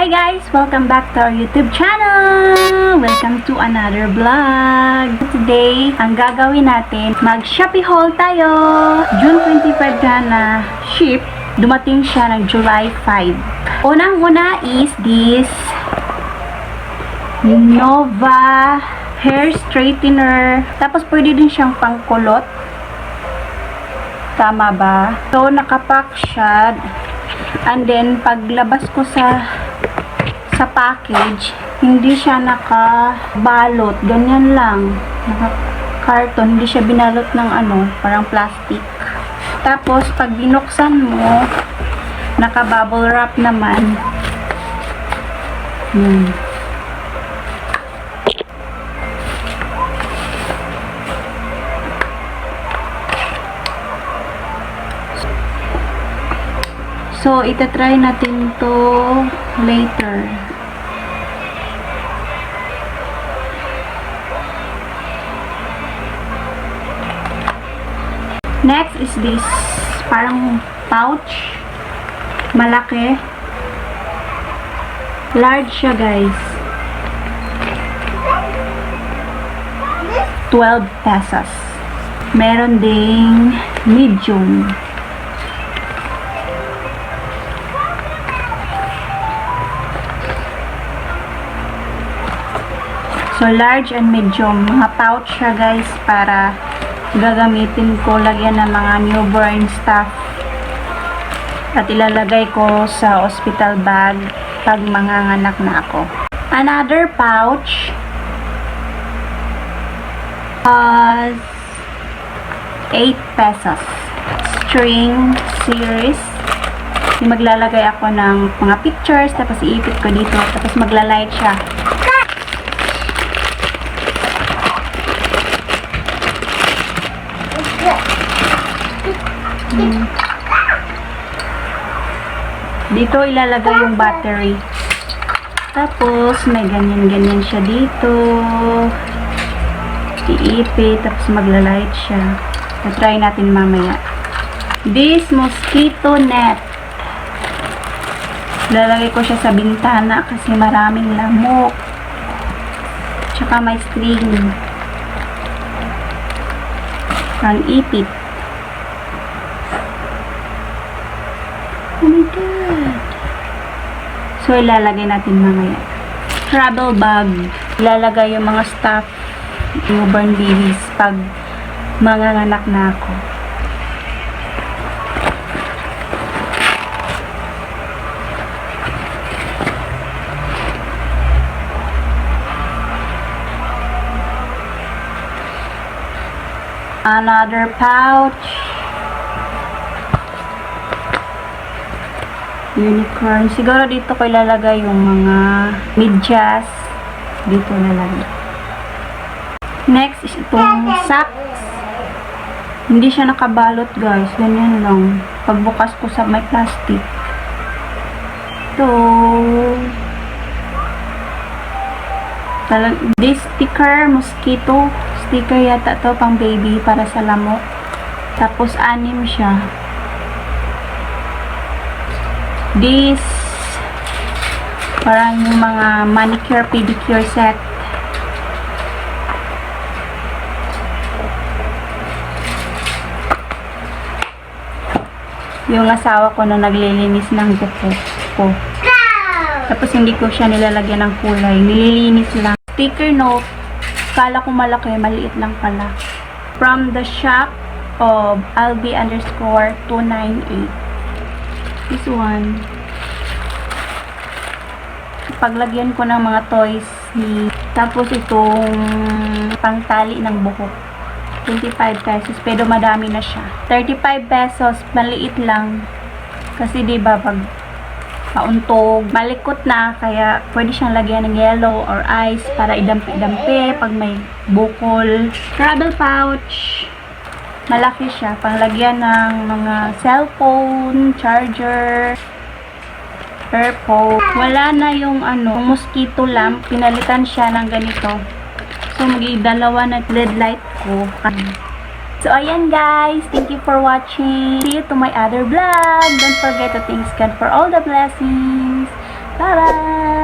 Hi guys! Welcome back to our YouTube channel! Welcome to another vlog! Today, ang gagawin natin, mag-Shopee haul tayo! June 25 na ship, dumating siya ng July 5. Unang-una is this Nova hair straightener. Tapos pwede din siyang pangkulot. Tama ba? So, nakapack siya. And then, paglabas ko sa package, hindi siya nakabalot. Ganyan lang. Naka-carton. Hindi siya binalot ng parang plastic. Tapos, pag binuksan mo, naka-bubble wrap naman. So, itatry natin to later. Next is this parang pouch. Malaki. Large siya, guys. 12 pesos. Meron ding medium. So, large and medium. Mga pouch siya, guys, para gagamitin ko, lagyan ng mga newborn stuff. At ilalagay ko sa hospital bag pag manganganak na ako. Another pouch was 8 pesos. String series. Maglalagay ako ng mga pictures, tapos iipit ko dito, tapos maglalight siya. Dito ilalagay yung battery. Tapos may ganyan-ganyan siya dito. Iipit, tapos maglalight siya. Na-try natin mamaya. This mosquito net. Lalagay ko siya sa bintana kasi maraming lamok. Tsaka may string. Pang ipit. Oh my God. So, ilalagay natin mamaya. Travel bag. Ilalagay yung mga stuff, newborn babies, pag manganganak na ako. Another pouch. Unicorn. Siguro dito ko ilalagay yung mga medyas. Dito lalagay. Next is itong socks. Hindi siya nakabalot, guys. Ganyan lang. Pagbukas ko sa may plastic. Ito. This sticker, mosquito. Sticker yata to pang baby para sa lamok. Tapos 6 siya. This parang yung mga manicure pedicure set. Yung asawa ko na naglilinis ng buko ko. Tapos hindi ko siya nilalagyan ng kulay. Nililinis lang. Sticker note. Kala ko malaki, maliit lang pala. From the shop of Albi_298. This one. Paglagyan ko ng mga toys ni. Tapos itong pangtali ng buhok. 25 pesos. Pero madami na siya. 35 pesos. Maliit lang. Kasi diba pag pauntog, malikot na. Kaya pwede siyang lagyan ng yellow or ice para idampi-dampi pag may bukol. Travel pouch. Malaki siya. Panglagyan ng mga cellphone, charger, earphone. Wala na yung mosquito lamp. Pinalitan siya ng ganito. So, magiging-dalawa na LED light ko. So, ayan guys. Thank you for watching. See you to my other vlog. Don't forget to thank God for all the blessings. Bye-bye!